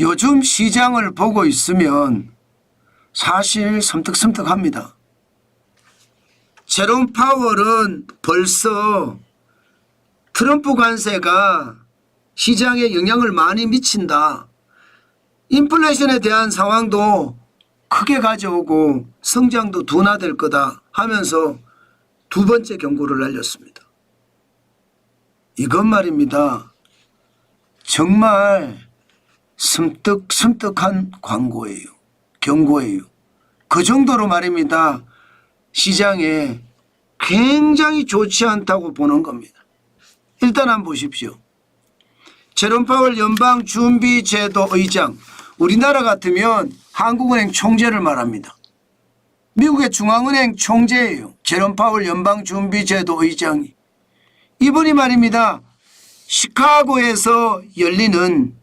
요즘 시장을 보고 있으면 사실 섬뜩섬뜩합니다. 제롬 파월은 벌써 트럼프 관세가 시장에 영향을 많이 미친다. 인플레이션에 대한 상황도 크게 가져오고 성장도 둔화될 거다 하면서 두 번째 경고를 날렸습니다. 이건 말입니다. 정말 섬뜩섬뜩한 광고예요. 경고예요. 그 정도로 말입니다. 시장에 굉장히 좋지 않다고 보는 겁니다. 일단 한번 보십시오. 제롬 파월 연방준비제도 의장, 우리나라 같으면 한국은행 총재를 말합니다. 미국의 중앙은행 총재예요. 제롬 파월 연방준비제도 의장이. 이분이 말입니다. 시카고에서 열리는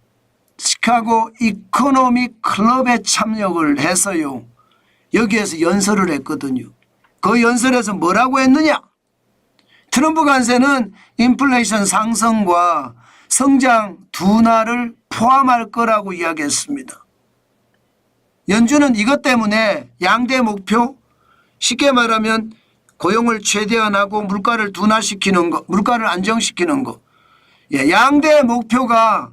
시카고 이코노믹 클럽에 참여를 해서요. 여기에서 연설을 했거든요. 그 연설에서 뭐라고 했느냐? 트럼프 관세는 인플레이션 상승과 성장 둔화를 포함할 거라고 이야기했습니다. 연준은 이것 때문에 양대 목표, 쉽게 말하면 고용을 최대한하고 물가를 둔화시키는 거, 물가를 안정시키는 거. 양대 목표가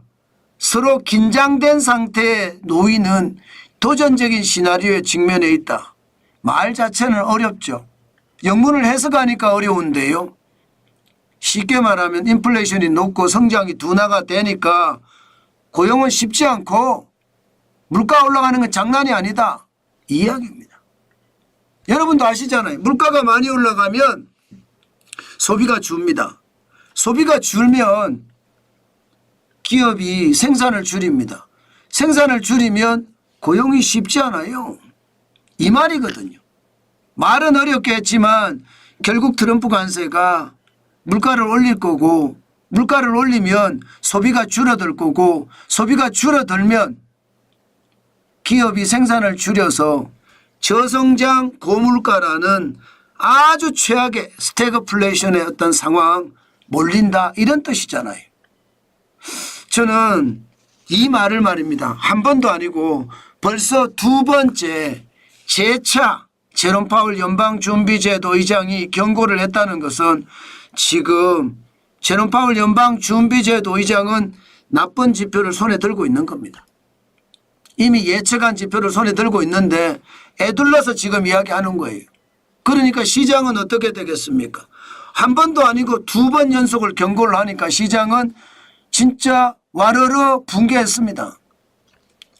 서로 긴장된 상태에 놓이는 도전적인 시나리오에 직면해 있다. 말 자체는 어렵죠. 영문을 해석하니까 어려운데요. 쉽게 말하면 인플레이션이 높고 성장이 둔화가 되니까 고용은 쉽지 않고 물가 올라가는 건 장난이 아니다. 이 이야기입니다. 여러분도 아시잖아요. 물가가 많이 올라가면 소비가 줍니다. 소비가 줄면 기업이 생산을 줄입니다. 생산을 줄이면 고용이 쉽지 않아요. 이 말이거든요. 말은 어렵게 했지만 결국 트럼프 관세가 물가를 올릴 거고, 물가를 올리면 소비가 줄어들 거고, 소비가 줄어들면 기업이 생산을 줄여서 저성장 고물가라는 아주 최악의 스태그플레이션의 어떤 상황 몰린다, 이런 뜻이잖아요. 저는 이 말을 말입니다. 한 번도 아니고 벌써 두 번째 재차 제롬 파월 연방준비제도 의장이 경고를 했다는 것은 지금 제롬 파월 연방준비제도 의장은 나쁜 지표를 손에 들고 있는 겁니다. 이미 예측한 지표를 손에 들고 있는데 애둘러서 지금 이야기하는 거예요. 그러니까 시장은 어떻게 되겠습니까? 한 번도 아니고 두 번 연속을 경고를 하니까 시장은 진짜 와르르 붕괴했습니다.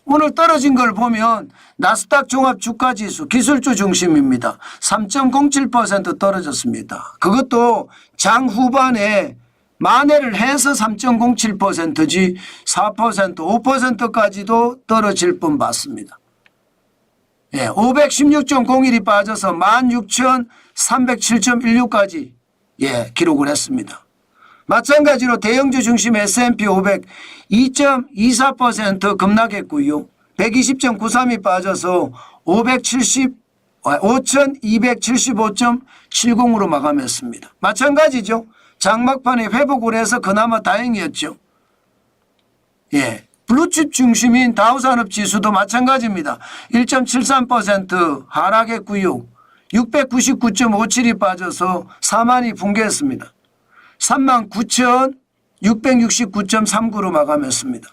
오늘 떨어진 걸 보면 나스닥 종합주가지수 기술주 중심입니다. 3.07% 떨어졌습니다. 그것도 장 후반에 만회를 해서 3.07%지 4%, 5%까지도 떨어질 뻔 봤습니다. 516.01이 빠져서 16,307.16까지 기록을 했습니다. 마찬가지로 대형주 중심 S&P 500 2.24% 급락했고요. 120.93이 빠져서 5,275.70으로 마감했습니다. 마찬가지죠. 장막판에 회복을 해서 그나마 다행이었죠. 블루칩 중심인 다우산업지수도 마찬가지입니다. 1.73% 하락했고요. 699.57이 빠져서 4만이 붕괴했습니다. 39,669.39로 마감했습니다.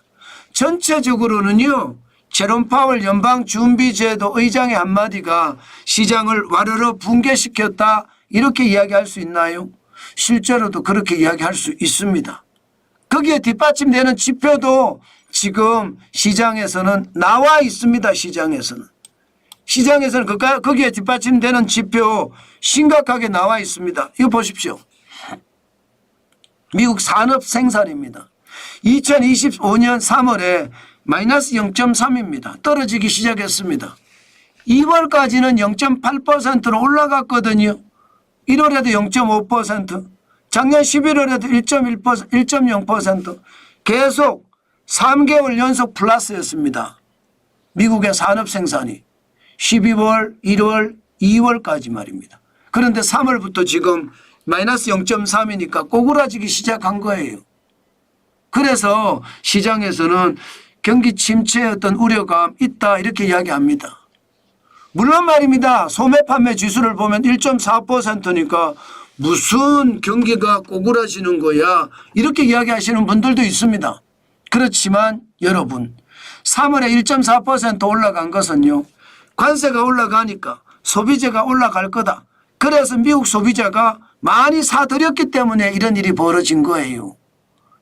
전체적으로는요. 제롬 파월 연방준비제도 의장의 한마디가 시장을 와르르 붕괴시켰다, 이렇게 이야기할 수 있나요? 실제로도 그렇게 이야기할 수 있습니다. 거기에 뒷받침되는 지표도 지금 시장에서는 나와 있습니다. 시장에서는 거기에 뒷받침되는 지표 심각하게 나와 있습니다. 이거 보십시오. 미국 산업 생산입니다. 2025년 3월에 마이너스 0.3입니다. 떨어지기 시작했습니다. 2월까지는 0.8%로 올라갔거든요. 1월에도 0.5%, 작년 11월에도 1.0% 계속 3개월 연속 플러스였습니다. 미국의 산업 생산이 12월, 1월, 2월까지 말입니다. 그런데 3월부터 지금 마이너스 0.3이니까 꼬꾸라지기 시작한 거예요. 그래서 시장에서는 경기 침체의 어떤 우려감 있다 이렇게 이야기합니다. 물론 말입니다. 소매 판매 지수를 보면 1.4%니까 무슨 경기가 꼬꾸라지는 거야 이렇게 이야기하시는 분들도 있습니다. 그렇지만 여러분 3월에 1.4% 올라간 것은요. 관세가 올라가니까 소비재가 올라갈 거다. 그래서 미국 소비자가 많이 사들였기 때문에 이런 일이 벌어진 거예요.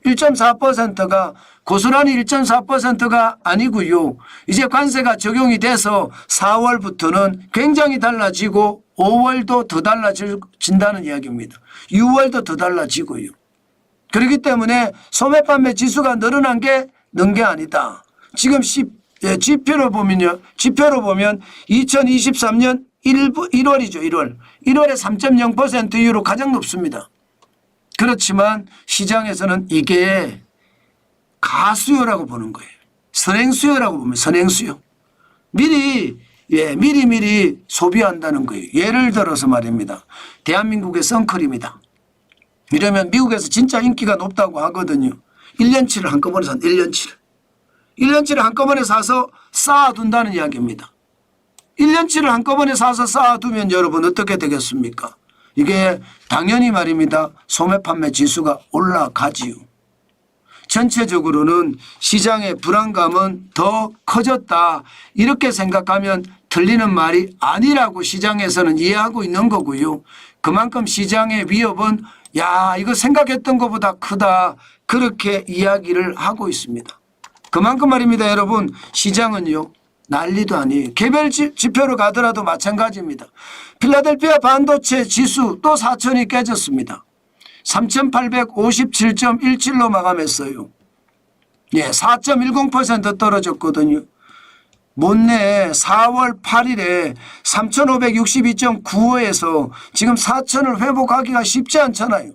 1.4%가 고스란히 1.4%가 아니고요. 이제 관세가 적용이 돼서 4월부터는 굉장히 달라지고 5월도 더 달라진다는 이야기입니다. 6월도 더 달라지고요. 그렇기 때문에 소매 판매 지수가 늘어난 게 는 게 아니다. 지금 지표로 보면 2023년 1월이죠. 1월에 3.0% 이후로 가장 높습니다. 그렇지만 시장에서는 이게 가수요라고 보는 거예요. 선행수요라고 보면 선행수요. 미리 소비한다는 거예요. 예를 들어서 말입니다. 대한민국의 선클입니다. 이러면 미국에서 진짜 인기가 높다고 하거든요. 1년치를 한꺼번에 산 1년치를 한꺼번에 사서 쌓아둔다는 이야기입니다. 1년치를 한꺼번에 사서 쌓아두면 여러분 어떻게 되겠습니까? 이게 당연히 말입니다. 소매 판매 지수가 올라가지요. 전체적으로는 시장의 불안감은 더 커졌다. 이렇게 생각하면 틀리는 말이 아니라고 시장에서는 이해하고 있는 거고요. 그만큼 시장의 위협은 야 이거 생각했던 것보다 크다. 그렇게 이야기를 하고 있습니다. 그만큼 말입니다. 여러분 시장은요. 난리도 아니에요. 개별 지표로 가더라도 마찬가지입니다. 필라델피아 반도체 지수 또 4천이 깨졌습니다. 3,857.17로 마감했어요. 예, 4.10% 떨어졌거든요. 못내 4월 8일에 3,562.95에서 지금 4천을 회복하기가 쉽지 않잖아요.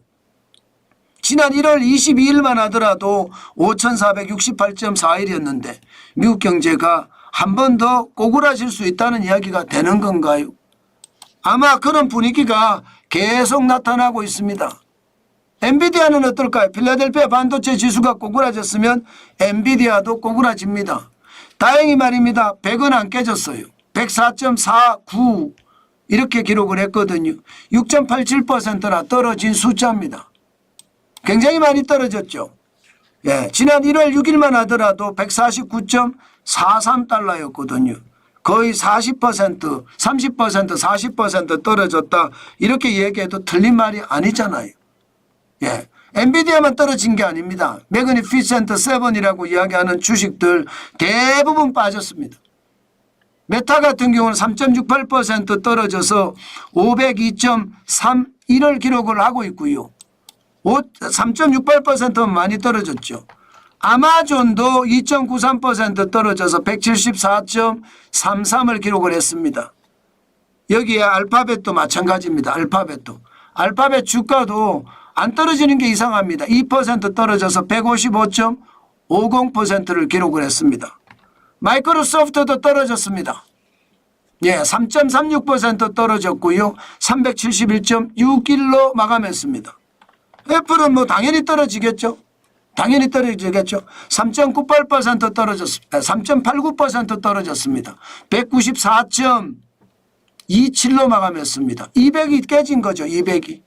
지난 1월 22일만 하더라도 5,468.41이었는데 미국 경제가 한 번 더 꼬꾸라질 수 있다는 이야기가 되는 건가요? 아마 그런 분위기가 계속 나타나고 있습니다. 엔비디아는 어떨까요? 필라델피아 반도체 지수가 꼬꾸라졌으면 엔비디아도 꼬꾸라집니다. 다행히 말입니다. 100은 안 깨졌어요. 104.49 이렇게 기록을 했거든요. 6.87%나 떨어진 숫자입니다. 굉장히 많이 떨어졌죠. 예, 지난 1월 6일만 하더라도 149.43달러였거든요. 거의 40%, 30%, 40% 떨어졌다. 이렇게 얘기해도 틀린 말이 아니잖아요. 예, 엔비디아만 떨어진 게 아닙니다. 매그니피센트 7이라고 이야기하는 주식들 대부분 빠졌습니다. 메타 같은 경우는 3.68% 떨어져서 502.31을 기록을 하고 있고요. 3.68%는 많이 떨어졌죠. 아마존도 2.93% 떨어져서 174.33을 기록을 했습니다. 여기에 알파벳도 마찬가지입니다. 알파벳 주가도 안 떨어지는 게 이상합니다. 2% 떨어져서 155.50%를 기록을 했습니다. 마이크로소프트도 떨어졌습니다. 예, 3.36% 떨어졌고요. 371.61로 마감했습니다. 애플은 뭐 당연히 떨어지겠죠. 3.98% 떨어졌습니다. 3.89% 떨어졌습니다. 194.27로 마감했습니다. 200이 깨진 거죠. 200이.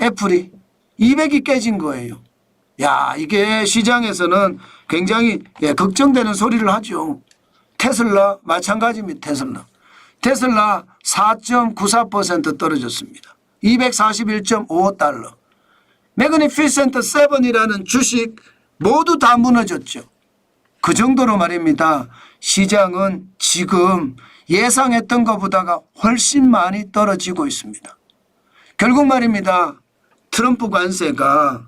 애플이 200이 깨진 거예요. 야, 이게 시장에서는 굉장히 걱정되는 소리를 하죠. 테슬라 마찬가지입니다. 테슬라 4.94% 떨어졌습니다. 241.55달러. 매그니피센트 7이라는 주식 모두 다 무너졌죠. 그 정도로 말입니다. 시장은 지금 예상했던 것보다가 훨씬 많이 떨어지고 있습니다. 결국 말입니다. 트럼프 관세가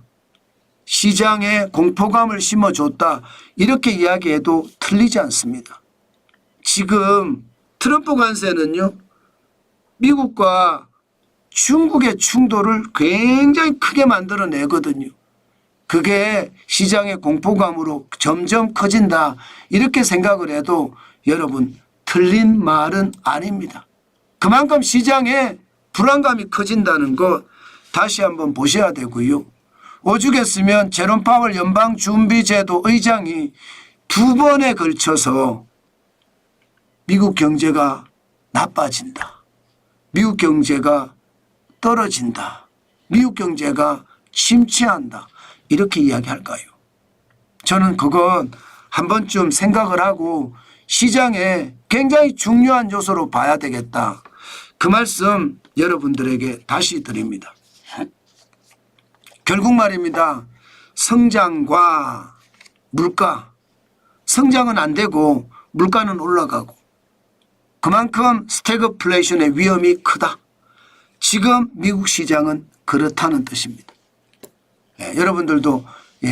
시장에 공포감을 심어줬다. 이렇게 이야기해도 틀리지 않습니다. 지금 트럼프 관세는요. 미국과 중국의 충돌을 굉장히 크게 만들어내거든요. 그게 시장의 공포감으로 점점 커진다. 이렇게 생각을 해도 여러분 틀린 말은 아닙니다. 그만큼 시장에 불안감이 커진다는 것 다시 한번 보셔야 되고요. 오죽했으면 제롬 파월 연방준비제도 의장이 두 번에 걸쳐서 미국 경제가 나빠진다. 미국 경제가 떨어진다. 미국 경제가 침체한다. 이렇게 이야기할까요? 저는 그건 한 번쯤 생각을 하고 시장에 굉장히 중요한 요소로 봐야 되겠다. 그 말씀 여러분들에게 다시 드립니다. 결국 말입니다. 성장과 물가, 성장은 안 되고 물가는 올라가고 그만큼 스태그플레이션의 위험이 크다. 지금 미국 시장은 그렇다는 뜻입니다. 여러분들도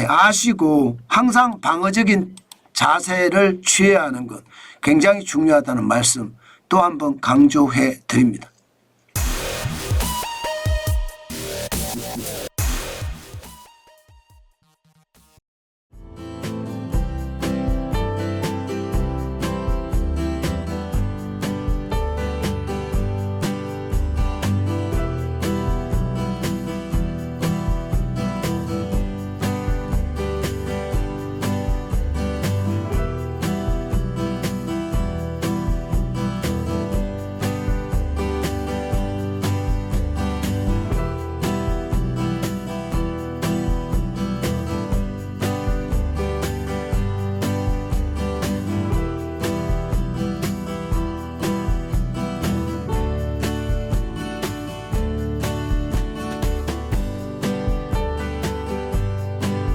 아시고 항상 방어적인 자세를 취해야 하는 것 굉장히 중요하다는 말씀 또 한 번 강조해 드립니다.